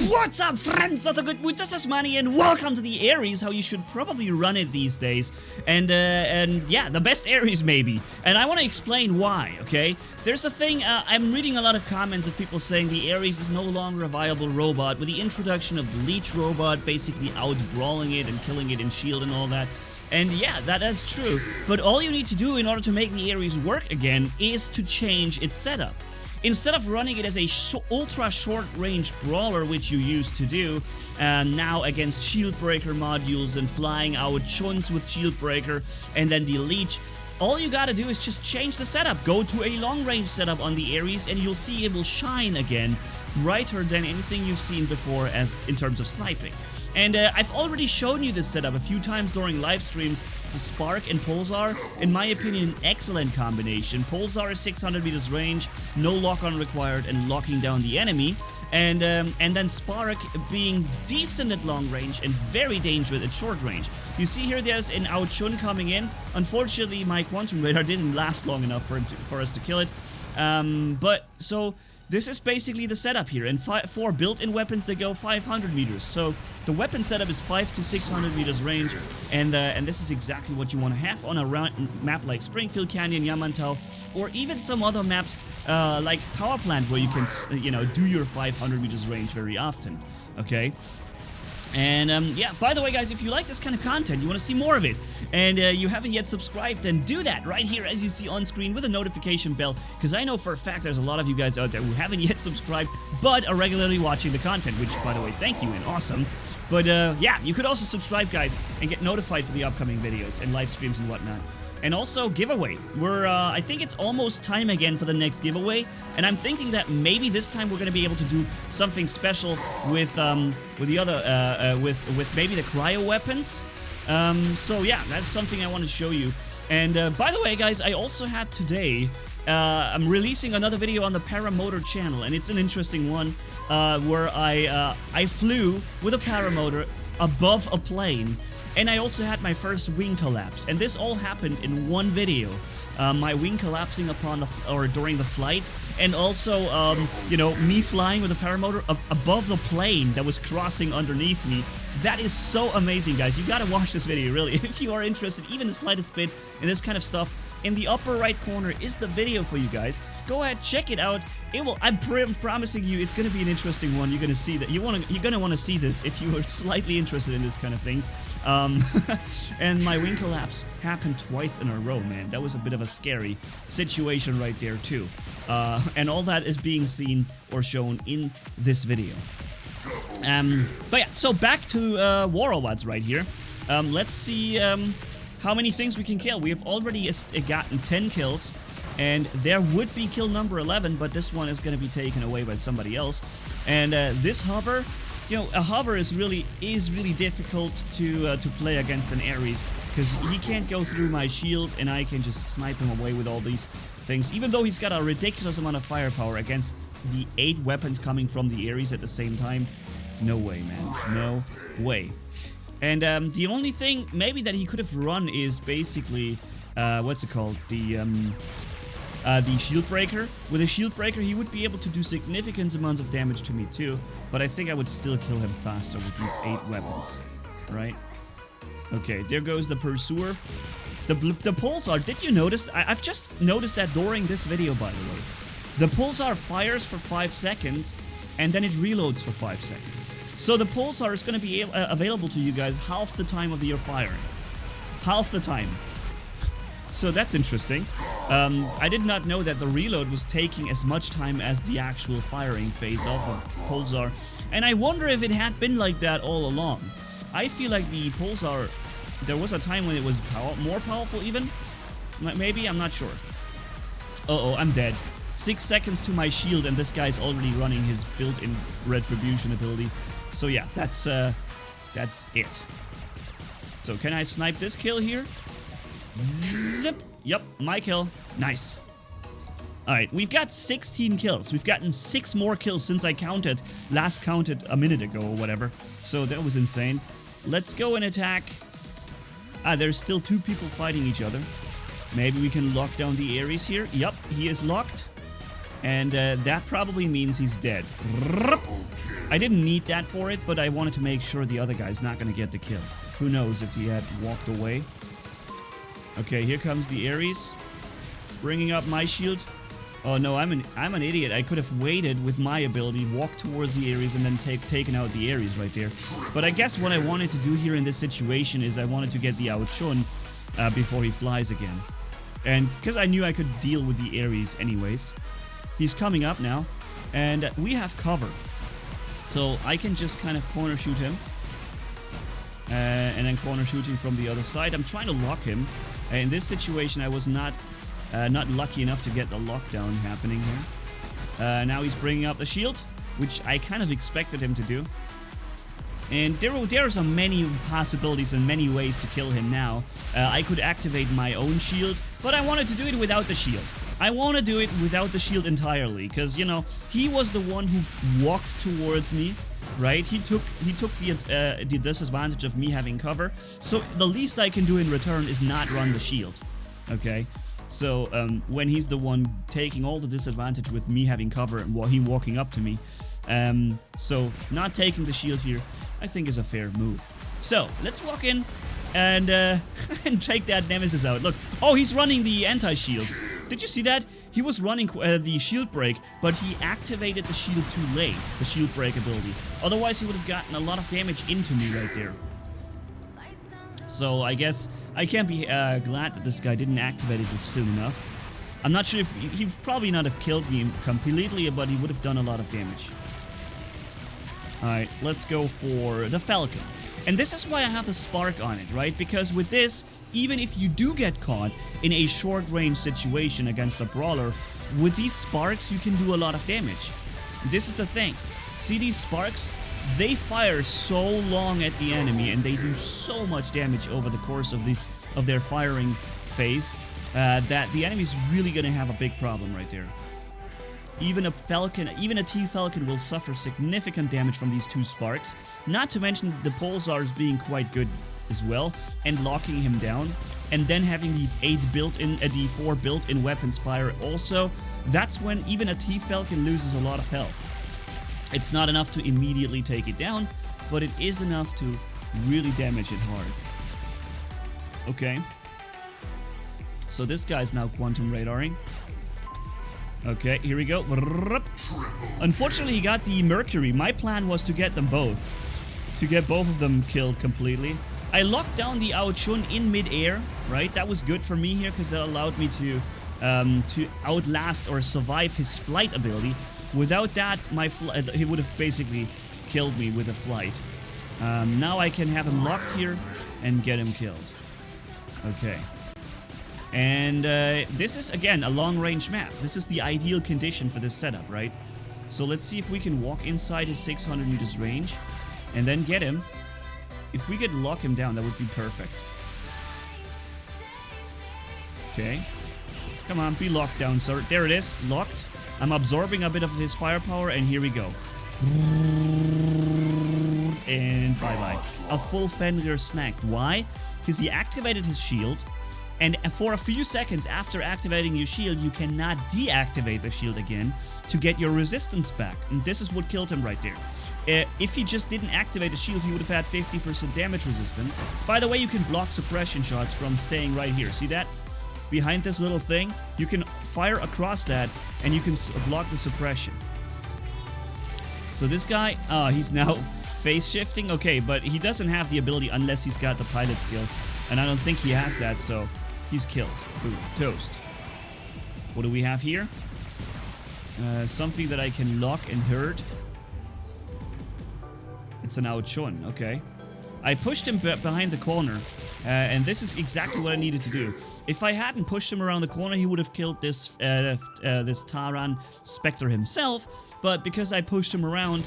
What's up, friends of the good mood? This is Manni, and welcome to the ARES, how you should probably run it these days. And yeah, the best ARES maybe. And I want to explain why, okay? There's a thing, I'm reading a lot of comments of people saying the ARES is no longer a viable robot with the introduction of the Leech robot, basically out-brawling it and killing it in shield and all that. And yeah, that's true, but all you need to do in order to make the ARES work again is to change its setup. Instead of running it as a ultra short-range brawler, which you used to do, now against shield breaker modules and flying out chuns with shield breaker and then the Leech, all you gotta do is just change the setup. Go to a long-range setup on the ARES and you'll see it will shine again, brighter than anything you've seen before as in terms of sniping. And I've already shown you this setup a few times during live streams. The Spark and Pulsar, in my opinion, an excellent combination. Pulsar is 600 meters range, no lock-on required, and locking down the enemy. And then Spark being decent at long range and very dangerous at short range. You see here there's an out-chun coming in. Unfortunately, my Quantum Radar didn't last long enough for us to kill it. So this is basically the setup here, and 4 built-in weapons that go 500 meters. So the weapon setup is 500 to 600 meters range, and this is exactly what you want to have on a map like Springfield Canyon, Yamantau, or even some other maps like Power Plant, where you can, do your 500 meters range very often. Okay. And yeah, by the way guys, if you like this kind of content, you want to see more of it, and you haven't yet subscribed, then do that right here as you see on screen with a notification bell, because I know for a fact there's a lot of you guys out there who haven't yet subscribed, but are regularly watching the content, which by the way, thank you and awesome. But yeah, you could also subscribe guys and get notified for the upcoming videos and live streams and whatnot. And also, giveaway. I think it's almost time again for the next giveaway, and I'm thinking that maybe this time we're gonna be able to do something special with the other, with maybe the cryo weapons. So yeah, that's something I want to show you. And by the way, guys, I also had today, I'm releasing another video on the Paramotor channel, and it's an interesting one, where I flew with a paramotor above a plane. And I also had my first wing collapse, and this all happened in one video. My wing collapsing during the flight, and also, me flying with a paramotor above the plane that was crossing underneath me. That is so amazing, guys. You gotta watch this video, really, if you are interested, even the slightest bit in this kind of stuff. In the upper right corner is the video for you guys. Go ahead, check it out. I'm promising you, it's gonna be an interesting one. You're gonna see that. You're gonna want to see this if you are slightly interested in this kind of thing. And my wing collapse happened twice in a row, man. That was a bit of a scary situation right there too. And all that is being seen or shown in this video. But yeah, so back to War Robots right here. Let's see how many things we can kill. We have already gotten 10 kills, and there would be kill number 11, but this one is going to be taken away by somebody else. And this hover, a hover is really difficult to play against an ARES, because he can't go through my shield, and I can just snipe him away with all these things, even though he's got a ridiculous amount of firepower against the 8 weapons coming from the ARES at the same time. No way, man. No way. And the only thing maybe that he could have run is basically, what's it called? The shield breaker. With a shield breaker, he would be able to do significant amounts of damage to me too, but I think I would still kill him faster with these 8 weapons, right? Okay, there goes the Pursuer. The Pulsar, did you notice? I've just noticed that during this video, by the way. The Pulsar fires for 5 seconds, and then it reloads for 5 seconds. So the Pulsar is going to be available to you guys half the time of your firing. Half the time. So that's interesting. I did not know that the reload was taking as much time as the actual firing phase of the Pulsar. And I wonder if it had been like that all along. I feel like the Pulsar, there was a time when it was more powerful even. Maybe, I'm not sure. Uh-oh, I'm dead. 6 seconds to my shield, and this guy's already running his built-in retribution ability. So yeah, that's it. So can I snipe this kill here? Zip. Yep, my kill. Nice. Alright, we've got 16 kills. We've gotten 6 more kills since I last counted a minute ago or whatever. So that was insane. Let's go and attack. There's still 2 people fighting each other. Maybe we can lock down the ARES here. Yup, he is locked. And that probably means he's dead. I didn't need that for it, but I wanted to make sure the other guy's not gonna get the kill. Who knows if he had walked away. Okay, here comes the ARES. Bringing up my shield. Oh no, I'm an idiot. I could have waited with my ability, walked towards the ARES, and then taken out the ARES right there. But I guess what I wanted to do here in this situation is I wanted to get the Outshun before he flies again. And because I knew I could deal with the ARES anyways. He's coming up now, and we have cover. So I can just kind of corner shoot him. And then corner shooting from the other side. I'm trying to lock him. In this situation, I was not lucky enough to get the lockdown happening here. Now he's bringing up the shield, which I kind of expected him to do. And there are many possibilities and many ways to kill him now. I could activate my own shield, but I wanted to do it without the shield. I want to do it without the shield entirely, because, you know, he was the one who walked towards me, right? He took the disadvantage of me having cover, so the least I can do in return is not run the shield, okay? So when he's the one taking all the disadvantage with me having cover and him walking up to me, so not taking the shield here, I think is a fair move. So let's walk in and and take that Nemesis out. Look, oh, he's running the anti-shield. Did you see that? He was running the shield break, but he activated the shield too late, the shield break ability. Otherwise, he would have gotten a lot of damage into me right there. So I guess I can't be glad that this guy didn't activate it soon enough. I'm not sure if he would probably not have killed me completely, but he would have done a lot of damage. Alright, let's go for the Falcon. And this is why I have the Spark on it, right? Because with this, even if you do get caught in a short-range situation against a brawler, with these Sparks you can do a lot of damage. This is the thing. See these Sparks? They fire so long at the enemy and they do so much damage over the course of their firing phase that the enemy's really gonna have a big problem right there. Even a Falcon, even a T-Falcon will suffer significant damage from these two Sparks. Not to mention the Pulsars being quite good as well, and locking him down. And then having the 4 built-in weapons fire also. That's when even a T-Falcon loses a lot of health. It's not enough to immediately take it down, but it is enough to really damage it hard. Okay. So this guy's now quantum radaring. Okay, here we go. Unfortunately, he got the Mercury. My plan was to get them both. To get both of them killed completely. I locked down the Outshun in mid-air, right? That was good for me here, because that allowed me to outlast or survive his flight ability. Without that, he would have basically killed me with a flight. Now I can have him locked here and get him killed. Okay. And this is, again, a long-range map. This is the ideal condition for this setup, right? So let's see if we can walk inside his 600 meters range and then get him. If we could lock him down, that would be perfect. Okay. Come on, be locked down, sir. There it is, locked. I'm absorbing a bit of his firepower, and here we go. And bye-bye. A full Fenrir snagged. Why? Because he activated his shield. And for a few seconds after activating your shield, you cannot deactivate the shield again to get your resistance back. And this is what killed him right there. If he just didn't activate the shield, he would have had 50% damage resistance. By the way, you can block suppression shots from staying right here. See that? Behind this little thing, you can fire across that, and you can block the suppression. So this guy, he's now phase shifting. Okay, but he doesn't have the ability unless he's got the pilot skill. And I don't think he has that, so he's killed. Boom. Toast. What do we have here? Something that I can lock and hurt. It's an Outshun, okay. I pushed him behind the corner, and this is exactly what I needed to do. If I hadn't pushed him around the corner, he would have killed this this Taran Spectre himself, but because I pushed him around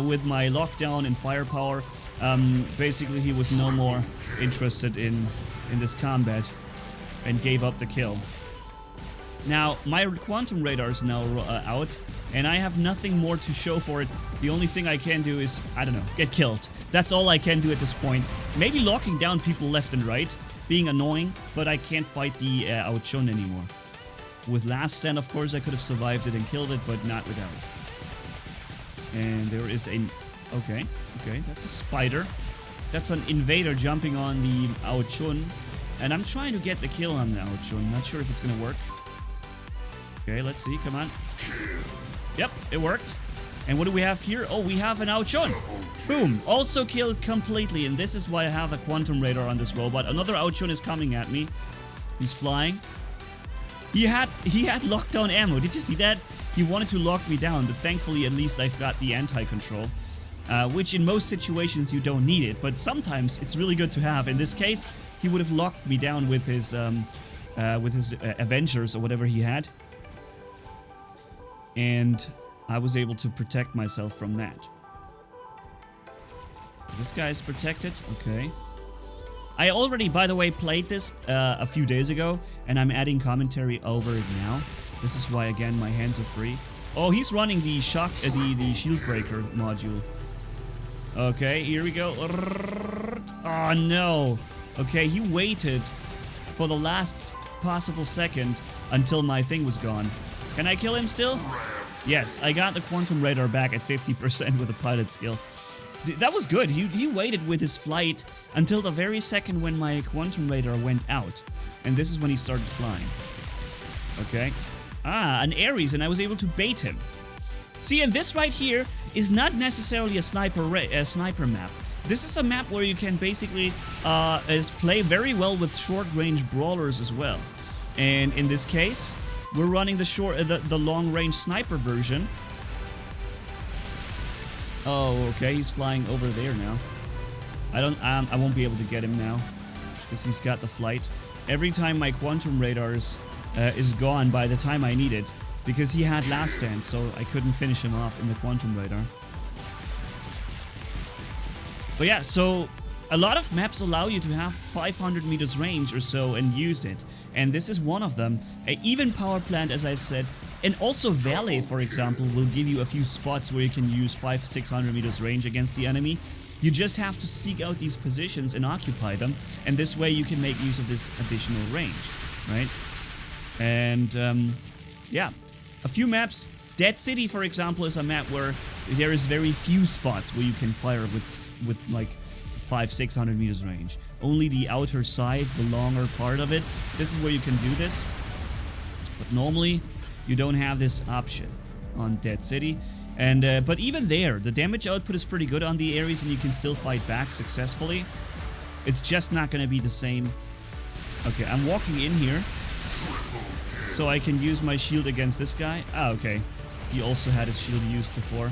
with my lockdown and firepower, basically he was no more interested in this combat and gave up the kill. Now, my quantum radar is now out, and I have nothing more to show for it. The only thing I can do is, I don't know, get killed. That's all I can do at this point. Maybe locking down people left and right, being annoying, but I can't fight the Outshun anymore. With Last Stand, of course, I could have survived it and killed it, but not without. And there is a... Okay, that's a spider. That's an invader jumping on the Ao-Chun. And I'm trying to get the kill on the Ao-Chun. Not sure if it's gonna work. Okay, let's see, come on. Yep, it worked. And what do we have here? Oh, we have an Ao-Chun. Boom, also killed completely. And this is why I have a quantum radar on this robot. Another Ao-Chun is coming at me. He's flying. He had lockdown ammo. Did you see that? He wanted to lock me down, but thankfully at least I've got the anti-control. Which in most situations you don't need it, but sometimes it's really good to have. In this case, he would have locked me down with his Avengers or whatever he had. And I was able to protect myself from that. This guy is protected. Okay. I already, by the way, played this a few days ago, and I'm adding commentary over it now. This is why, again, my hands are free. Oh, he's running the the shield breaker module. Okay, here we go. Oh, no. Okay, he waited for the last possible second until my thing was gone. Can I kill him still? Yes, I got the quantum radar back at 50% with a pilot skill. That was good. He waited with his flight until the very second when my quantum radar went out. And this is when he started flying. Okay. Ah, an ARES, and I was able to bait him. See, and this right here is not necessarily a sniper map. This is a map where you can basically play very well with short-range brawlers as well. And in this case, we're running the long-range sniper version. Oh, okay, he's flying over there now. I won't be able to get him now because he's got the flight. Every time my quantum radar is gone by the time I need it, because he had last stand, so I couldn't finish him off in the quantum radar. But yeah, so a lot of maps allow you to have 500 meters range or so and use it. And this is one of them. Even Power Plant, as I said, and also Valley, for example, will give you a few spots where you can use 500-600 meters range against the enemy. You just have to seek out these positions and occupy them, and this way you can make use of this additional range, right? And yeah, a few maps. Dead City, for example, is a map where there is very few spots where you can fire with like 500-600 meters range. Only the outer sides, the longer part of it, this is where you can do this. But normally, you don't have this option on Dead City. And but even there, the damage output is pretty good on the ARES, and you can still fight back successfully. It's just not going to be the same. Okay, I'm walking in here, so I can use my shield against this guy. Ah, okay. He also had his shield used before.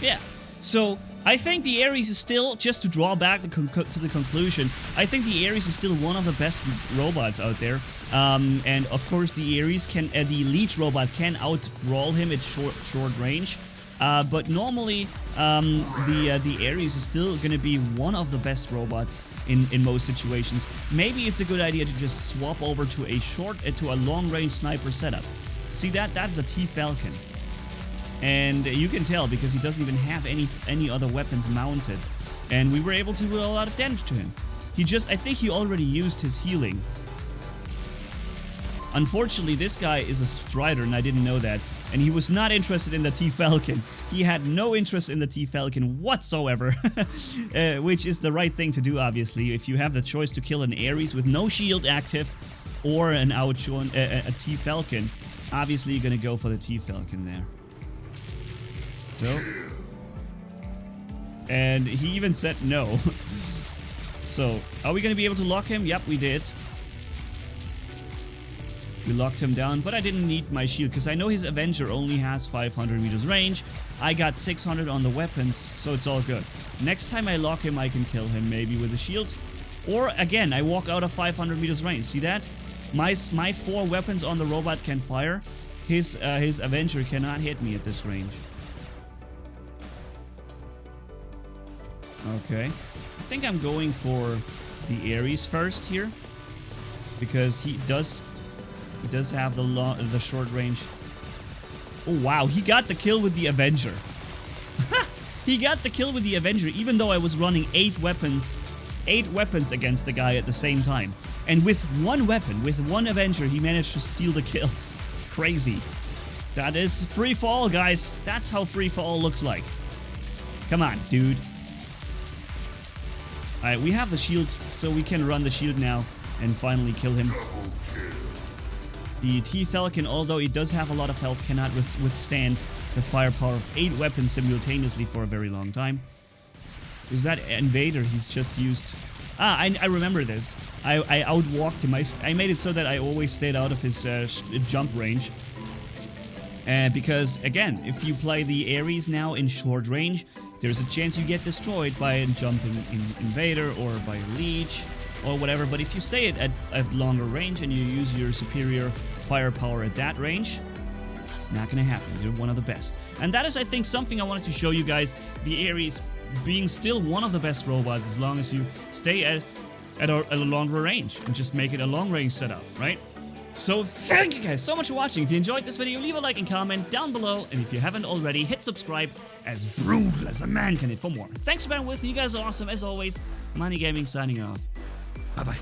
Yeah, so I think the ARES is still, just to draw back to the conclusion, I think the ARES is still one of the best robots out there. And of course the ARES can, the elite robot can out-brawl him at short range. But normally the ARES is still going to be one of the best robots in most situations. Maybe it's a good idea to just swap over to a long-range sniper setup. See that's a T-Falcon. And you can tell because he doesn't even have any other weapons mounted. And we were able to do a lot of damage to him. I think he already used his healing. Unfortunately, this guy is a Strider, and I didn't know that. And he was not interested in the T-Falcon. He had no interest in the T-Falcon whatsoever. Which is the right thing to do, obviously. If you have the choice to kill an ARES with no shield active, or an Ao-Chun, a T-Falcon, obviously you're gonna go for the T-Falcon there. So, and he even said no. So, are we going to be able to lock him? Yep, we did. We locked him down, but I didn't need my shield because I know his Avenger only has 500 meters range. I got 600 on the weapons, so it's all good. Next time I lock him, I can kill him maybe with a shield. Or, again, I walk out of 500 meters range. See that? My 4 weapons on the robot can fire. His Avenger cannot hit me at this range. Okay, I think I'm going for the ARES first here because he does have the short range. Oh wow, he got the kill with the Avenger. He got the kill with the Avenger even though I was running 8 weapons against the guy at the same time. And with one weapon, with one Avenger, he managed to steal the kill. Crazy. That is free fall, guys. That's how free fall looks like. Come on, dude. Alright, we have the shield, so we can run the shield now and finally kill him. The T-Falcon, although it does have a lot of health, cannot withstand the firepower of 8 weapons simultaneously for a very long time. Is that Invader he's just used? Ah, I remember this. I outwalked him. I made it so that I always stayed out of his jump range. Because, again, if you play the ARES now in short range, there's a chance you get destroyed by jumping in Invader or by a Leech or whatever. But if you stay at longer range and you use your superior firepower at that range, not gonna happen. You're one of the best. And that is, I think, something I wanted to show you guys. The ARES being still one of the best robots as long as you stay at a longer range and just make it a long range setup, right? So thank you guys so much for watching. If you enjoyed this video, leave a like and comment down below. And if you haven't already, hit subscribe, as brutal as a man can hit for more. Thanks for being with me. You guys are awesome as always. Manni-Gaming signing off. Bye-bye.